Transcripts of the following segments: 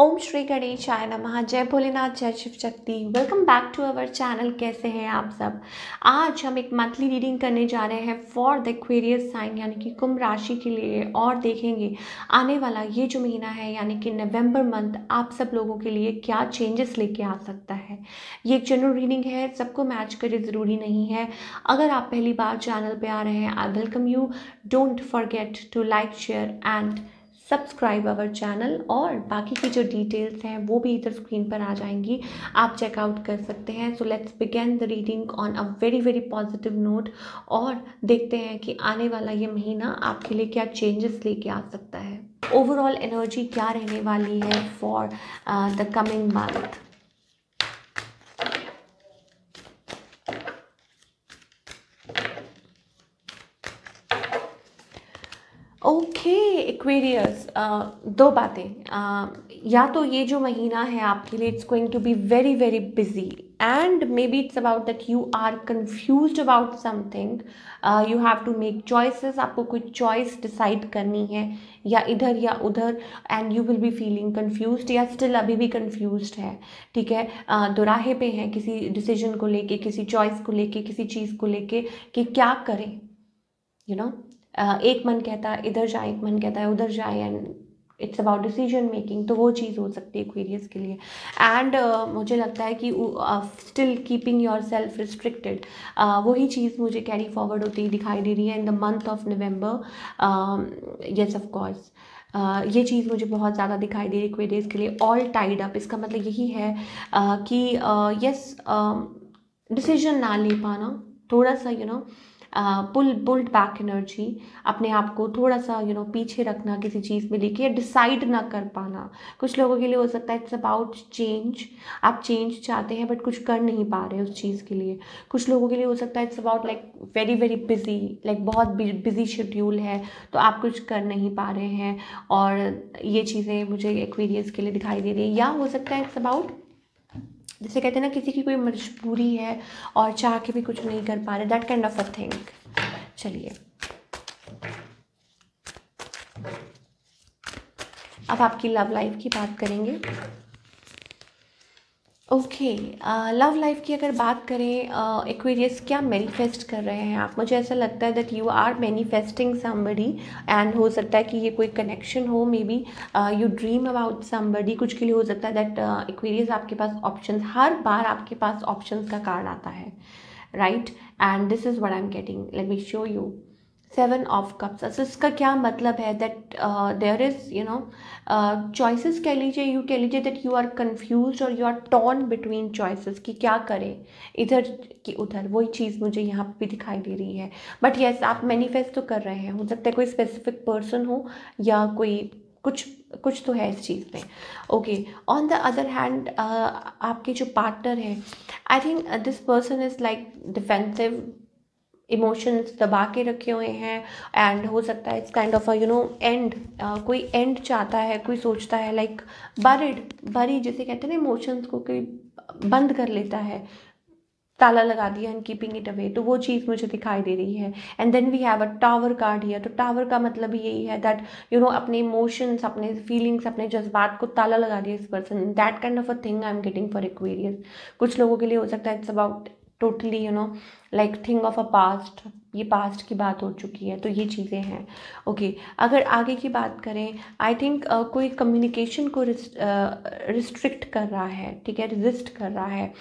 ओम श्री गणेशाय नमः। जय भोलेनाथ, जय Shiv Shakti. Welcome back to our channel. कैसे हैं आप सब। आज हम एक मंथली रीडिंग करने जा रहे हैं फॉर द एक्वेरियस साइन यानी कि कुंभ राशि के लिए, और देखेंगे आने वाला ये जो महीना है यानी कि नवंबर मंथ आप सब लोगों के लिए क्या चेंजेस लेके आ सकता है। ये एक जनरल रीडिंग है, सबको मैच करे ज़रूरी नहीं है। अगर आप पहली बार चैनल पे आ रहे हैं, I welcome you. Don't forget to like, share and subscribe our channel. और बाकी की जो डिटेल्स हैं वो भी इधर स्क्रीन पर आ जाएंगी, आप चेकआउट कर सकते हैं। So let's begin the reading on a very very positive note, और देखते हैं कि आने वाला ये महीना आपके लिए क्या चेंजेस लेके आ सकता है। ओवरऑल एनर्जी क्या रहने वाली है for the coming month. Okay Aquarius, दो बातें। या तो ये जो महीना है आपके लिए it's going to be very very busy, and may be it's about that you are confused about something. You have to make choices, आपको कोई चॉइस डिसाइड करनी है या इधर या उधर, and you will be feeling confused या still अभी भी कन्फ्यूज्ड है। ठीक है, दोराहे पे हैं किसी डिसीजन को लेके, किसी चॉइस को लेके, किसी चीज़ को लेके कि क्या करें। यू नो, एक मन कहता है इधर जाए, एक मन कहता है उधर जाए, and it's about decision making. तो वो चीज़ हो सकती है एक्वेरियस के लिए। एंड मुझे लगता है कि still keeping your self restricted, वही चीज़ मुझे कैरी फॉरवर्ड होती दिखाई दे रही है in the month of November. Yes of course, ये चीज़ मुझे बहुत ज़्यादा दिखाई दे रही है एक्वेरियस के लिए। ऑल टाइड अप, इसका मतलब यही है कि यस, डिसीजन ना ले पाना, थोड़ा सा पुल्ड बैक एनर्जी, अपने आप को थोड़ा सा पीछे रखना किसी चीज़ में लेके, डिसाइड ना कर पाना। कुछ लोगों के लिए हो सकता है इट्स अबाउट चेंज, आप चेंज चाहते हैं बट कुछ कर नहीं पा रहे उस चीज़ के लिए। कुछ लोगों के लिए हो सकता है it's about like very very busy, like बहुत बिजी शेड्यूल है तो आप कुछ कर नहीं पा रहे हैं, और ये चीज़ें मुझे एक्वेरियस के लिए दिखाई दे रही है। या हो सकता है इट्स अबाउट, जैसे कहते हैं ना, किसी की कोई मजबूरी है और चाह के भी कुछ नहीं कर पा रहे, that kind of a thing. चलिए अब आपकी लव लाइफ की बात करेंगे। ओके, लव लाइफ की अगर बात करें, एक्वेरियस क्या मैनिफेस्ट कर रहे हैं आप। मुझे ऐसा लगता है that you are manifesting somebody, and हो सकता है कि ये कोई कनेक्शन हो, may be you dream about somebody. कुछ के लिए हो सकता है दैट एक्वेरियस आपके पास ऑप्शंस, हर बार आपके पास ऑप्शंस का कार्ड आता है, right. And this is what I am getting, let me show you. 7 of cups, इसका क्या मतलब है दैट देयर इज़ चॉइसेस कह लीजिए, यू कह लीजिए दैट यू आर कन्फ्यूज और you are torn between choices कि क्या करें, इधर कि उधर। वही चीज़ मुझे यहाँ पे भी दिखाई दे रही है। बट येस, आप मैनिफेस्ट तो कर रहे हैं, हो सकता है कोई स्पेसिफिक पर्सन हो या कोई कुछ कुछ तो है इस चीज़ में। Okay, on the other hand आपके जो पार्टनर है, I think this person is like defensive, emotions दबा के रखे हुए हैं, एंड हो सकता है it's kind of a and, कोई एंड चाहता है, कोई सोचता है लाइक बरी जिसे कहते हैं ना, इमोशंस को कोई बंद कर लेता है, ताला लगा दिया एंड कीपिंग इट अवे। तो वो चीज़ मुझे दिखाई दे रही है। And then we have a tower card here. तो टावर का मतलब यही है दैट अपने इमोशंस, अपने फीलिंग्स, अपने जज्बात को ताला लगा दिया इस person, that kind of a thing I am getting for Aquarius. कुछ लोगों के लिए हो सकता है it's about totally like thing of a past, ये पास्ट की बात हो चुकी है, तो ये चीज़ें हैं। ओके, अगर आगे की बात करें, आई थिंक कोई कम्युनिकेशन को रिस्ट्रिक्ट कर रहा है, ठीक है, रेजिस्ट कर रहा है।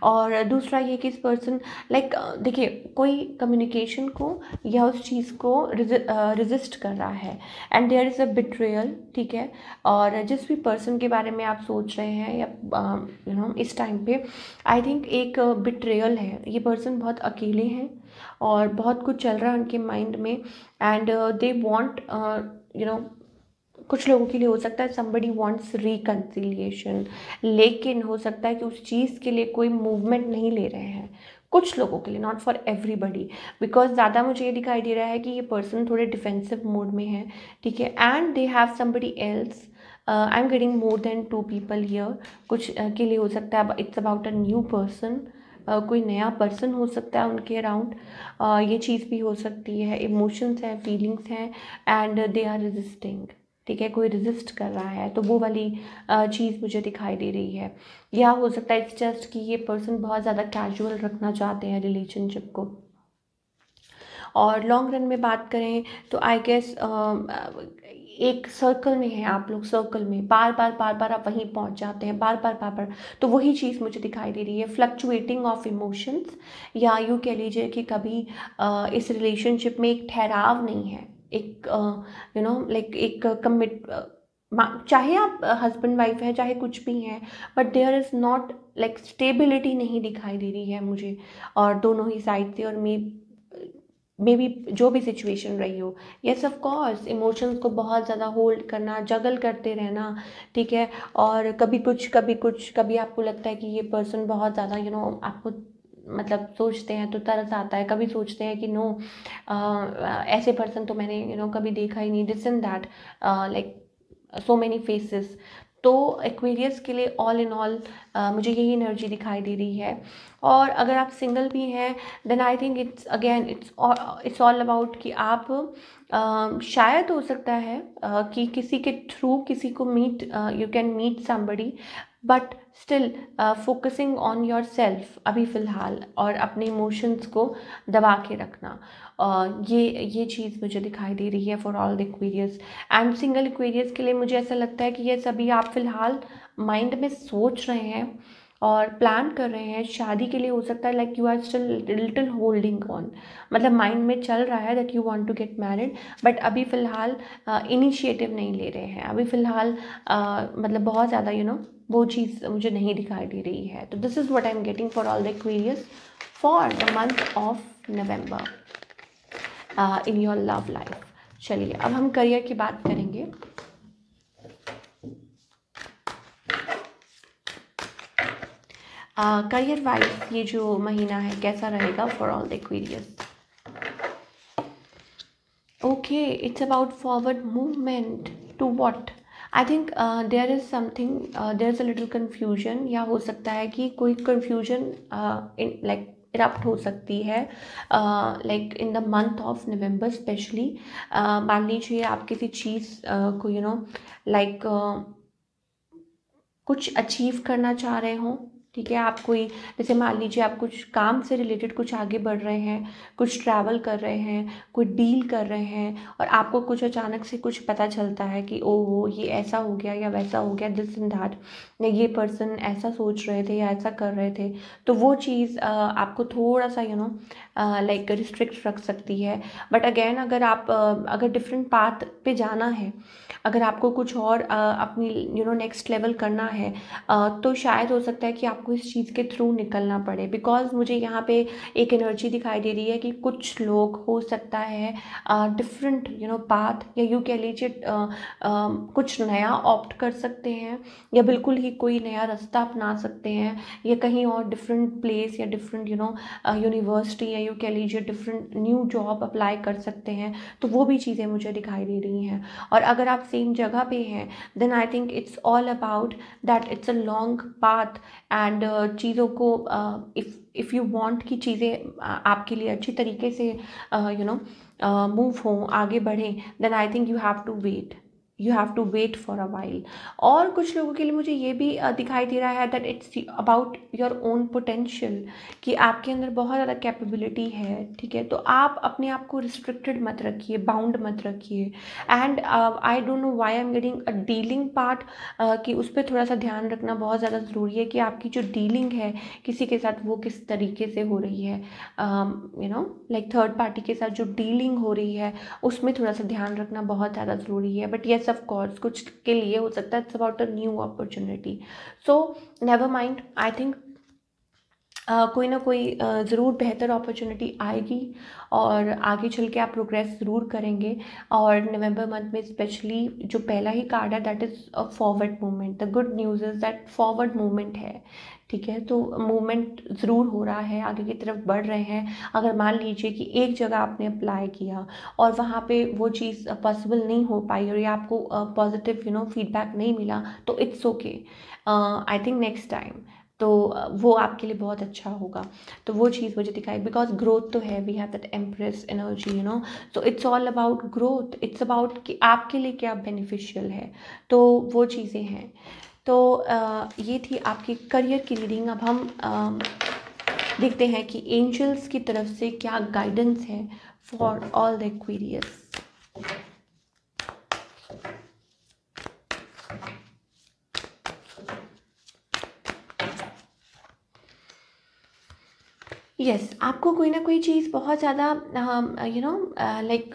और दूसरा ये कि इस पर्सन लाइक देखिए, कोई कम्युनिकेशन को या उस चीज़ को रेजिस्ट कर रहा है, and there is a betrayal, ठीक है। और जिस भी पर्सन के बारे में आप सोच रहे हैं या इस टाइम पे, आई थिंक एक बिट्रेयल है। ये पर्सन बहुत अकेले हैं और बहुत कुछ चल रहा है उनके माइंड में, एंड दे वांट कुछ लोगों के लिए हो सकता है somebody wants reconciliation, लेकिन हो सकता है कि उस चीज़ के लिए कोई मूवमेंट नहीं ले रहे हैं। कुछ लोगों के लिए, नॉट फॉर एवरीबडी, बिकॉज ज़्यादा मुझे ये दिखाई दे रहा है कि ये पर्सन थोड़े डिफेंसिव मोड में है, ठीक है। And they have somebody else, I am getting more than 2 people here. कुछ के लिए हो सकता है it's about a new person, कोई नया पर्सन हो सकता है उनके अराउंड। ये चीज़ भी हो सकती है। इमोशंस हैं, फीलिंग्स हैं, एंड दे आर रेजिस्टिंग। ठीक है, कोई रेजिस्ट कर रहा है, तो वो वाली चीज़ मुझे दिखाई दे रही है। या हो सकता है इट्स जस्ट कि ये पर्सन बहुत ज़्यादा कैजुअल रखना चाहते हैं रिलेशनशिप को। और लॉन्ग रन में बात करें तो आई गेस एक सर्कल में है आप लोग, सर्कल में बार बार आप वहीं पहुंच जाते हैं, बार बार, तो वही चीज़ मुझे दिखाई दे रही है, फ्लक्चुएटिंग ऑफ इमोशंस, या यूँ कह लीजिए कि कभी इस रिलेशनशिप में एक ठहराव नहीं है, एक यू नो लाइक एक कमिट, चाहे आप हस्बैंड वाइफ है, चाहे कुछ भी हैं, but there is not like stability नहीं दिखाई दे रही है मुझे, और दोनों ही साइड से, और मे बी जो भी सिचुएशन रही हो। येस ऑफ कोर्स, इमोशंस को बहुत ज़्यादा होल्ड करना, जगल करते रहना, ठीक है, और कभी कुछ कभी कुछ, कभी आपको लगता है कि ये पर्सन बहुत ज़्यादा आपको मतलब सोचते हैं तो तरस आता है, कभी सोचते हैं कि नो ऐसे पर्सन तो मैंने कभी देखा ही नहीं, this and that, like so many faces. तो एक्वेरियस के लिए ऑल इन ऑल मुझे यही एनर्जी दिखाई दे रही है। और अगर आप सिंगल भी हैं then I think it's again it's all about कि आप शायद हो सकता है कि किसी के थ्रू किसी को meet, you can meet somebody, but still focusing on yourself अभी फ़िलहाल, और अपने इमोशंस को दबा के रखना, ये चीज़ मुझे दिखाई दे रही है for all the Aquarius. And single Aquarius के लिए मुझे ऐसा लगता है कि ये सभी आप फ़िलहाल माइंड में सोच रहे हैं और प्लान कर रहे हैं शादी के लिए, हो सकता है like you are still little holding on, मतलब माइंड में चल रहा है that you want to get married, but अभी फ़िलहाल इनिशिएटिव नहीं ले रहे हैं, अभी फ़िलहाल मतलब बहुत ज़्यादा वो चीज़ मुझे नहीं दिखाई दे रही है। तो this is what I am getting for all the Aquarius for the month of November in your love life. चलिए अब हम करियर की बात करेंगे। करियर वाइज ये जो महीना है कैसा रहेगा for all the Aquarius? Okay, it's about forward movement to what? I think there is something, there is a little confusion, या हो सकता है कि कोई कन्फ्यूजन इन लाइक इरप्ट हो सकती है like in the month of November specially. मान लीजिए आप किसी चीज़ को लाइक कुछ अचीव करना चाह रहे हो, ठीक है, आप कोई जैसे मान लीजिए आप कुछ काम से रिलेटेड कुछ आगे बढ़ रहे हैं, कुछ ट्रैवल कर रहे हैं, कोई डील कर रहे हैं, और आपको कुछ अचानक से कुछ पता चलता है कि ओहो ये ऐसा हो गया या वैसा हो गया, दिस एंड दैट, ये पर्सन ऐसा सोच रहे थे या ऐसा कर रहे थे, तो वो चीज़ आपको थोड़ा सा लाइक रिस्ट्रिक्ट रख सकती है। बट अगेन अगर आप अगर डिफरेंट पाथ पे जाना है, अगर आपको कुछ और अपनी नेक्स्ट लेवल करना है, तो शायद हो सकता है कि आपको इस चीज़ के थ्रू निकलना पड़े, बिकॉज मुझे यहाँ पे एक एनर्जी दिखाई दे रही है कि कुछ लोग हो सकता है डिफरेंट पाथ, या यूँ कह लीजिए कुछ नया ऑप्ट कर सकते हैं, या बिल्कुल ही कोई नया रास्ता अपना सकते हैं, या कहीं और डिफरेंट प्लेस या डिफरेंट यूनिवर्सिटी, या यूँ कह लीजिए डिफरेंट न्यू जॉब अप्लाई कर सकते हैं, तो वो भी चीज़ें मुझे दिखाई दे रही हैं। और अगर आप सेम जगह पे हैं then I think it's all about that it's a long path, and चीज़ों को इफ़ यू वांट कि चीज़ें आपके लिए अच्छी तरीके से मूव हों, आगे बढ़ें, then I think you have to wait for a while. और कुछ लोगों के लिए मुझे ये भी दिखाई दे रहा है that it's about your own potential, कि आपके अंदर बहुत ज़्यादा कैपेबिलिटी है, ठीक है, तो आप अपने आप को रिस्ट्रिक्टेड मत रखिए, बाउंड मत रखिए। And I don't know why I am getting a dealing part, कि उस पर थोड़ा सा ध्यान रखना बहुत ज़्यादा ज़रूरी है कि आपकी जो डीलिंग है किसी के साथ वो किस तरीके से हो रही है, लाइक थर्ड पार्टी के साथ जो डीलिंग हो रही है उसमें थोड़ा सा ध्यान रखना बहुत ज़्यादा ज़रूरी है। बट येस ऑफ कोर्स कुछ के लिए हो सकता है it's about a new opportunity, so never mind, I think कोई ना कोई ज़रूर बेहतर अपॉर्चुनिटी आएगी, और आगे चल के आप प्रोग्रेस ज़रूर करेंगे। और नवंबर मंथ में स्पेशली जो पहला ही कार्ड है that is a forward movement, the good news is that forward movement है, ठीक है, तो मूवमेंट ज़रूर हो रहा है, आगे की तरफ बढ़ रहे हैं। अगर मान लीजिए कि एक जगह आपने अप्लाई किया और वहाँ पे वो चीज़ पॉसिबल नहीं हो पाई, और या आपको पॉजिटिव फीडबैक नहीं मिला, तो it's okay, I think next time तो वो आपके लिए बहुत अच्छा होगा। तो वो चीज़ मुझे दिखाई, बिकॉज ग्रोथ तो है, we have that empress energy, you know. So it's all about growth, it's about कि आपके लिए क्या बेनिफिशियल है। तो वो चीज़ें हैं। तो ये थी आपकी करियर की रीडिंग। अब हम देखते हैं कि एंजल्स की तरफ से क्या गाइडेंस है for all the Aquarius. Yes, आपको कोई ना कोई चीज़ बहुत ज़्यादा यू नो लाइक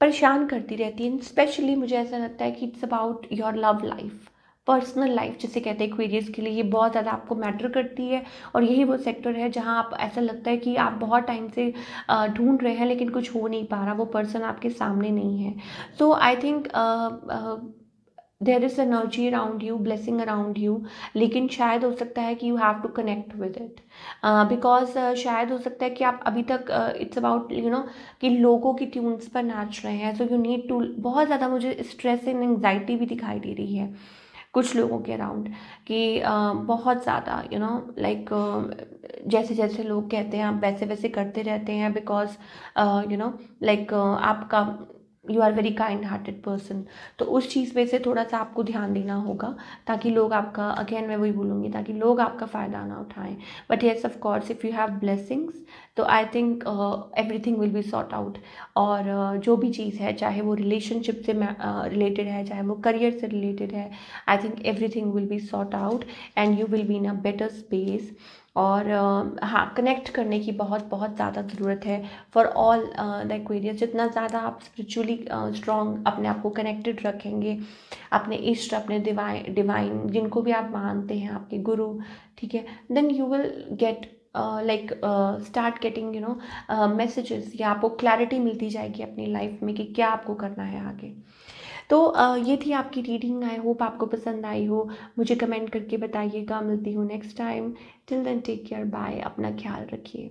परेशान करती रहती है। स्पेशली मुझे ऐसा लगता है कि it's about your love life, personal life जिसे कहते हैं एक्वेरियस के लिए, ये बहुत ज़्यादा आपको मैटर करती है। और यही वो सेक्टर है जहाँ आप ऐसा लगता है कि आप बहुत टाइम से ढूंढ रहे हैं लेकिन कुछ हो नहीं पा रहा, वो पर्सन आपके सामने नहीं है। So I think there is energy around you, blessing around you, लेकिन शायद हो सकता है कि you have to connect with it. Because शायद हो सकता है कि आप अभी तक इट्स अबाउट यू नो कि लोगों की ट्यून्स पर नाच रहे हैं। सो यू नीड टू, बहुत ज़्यादा मुझे स्ट्रेस एंड एंग्जाइटी भी दिखाई दे रही है कुछ लोगों के अराउंड कि बहुत ज़्यादा यू नो लाइक जैसे जैसे लोग कहते हैं आप वैसे वैसे करते रहते हैं, बिकॉज यू नो लाइक आपका you are very kind hearted person. तो उस चीज़ पे से थोड़ा सा आपको ध्यान देना होगा, ताकि लोग आपका, अगेन मैं वही बोलूँगी, ताकि लोग आपका फ़ायदा ना उठाएं। But yes of course if you have blessings, तो I think everything will be sort out. और जो भी चीज़ है, चाहे वो रिलेशनशिप से रिलेटेड है, चाहे वो करियर से रिलेटेड है, आई think everything will be sort out and you will be in a better space. और हाँ, कनेक्ट करने की बहुत बहुत ज़्यादा ज़रूरत है फॉर ऑल द एक्वेरियस। जितना ज़्यादा आप स्पिरिचुअली स्ट्रॉन्ग अपने आप को कनेक्टेड रखेंगे, अपने इष्ट, अपने डिवाइन जिनको भी आप मानते हैं, आपके गुरु, ठीक है, then you will get like start getting you know messages, या आपको क्लैरिटी मिलती जाएगी अपनी लाइफ में कि क्या आपको करना है आगे। तो ये थी आपकी रीडिंग। आई होप आपको पसंद आई हो। मुझे कमेंट करके बताइएगा। मिलती हूँ next time. Till then take care, bye, अपना ख्याल रखिए।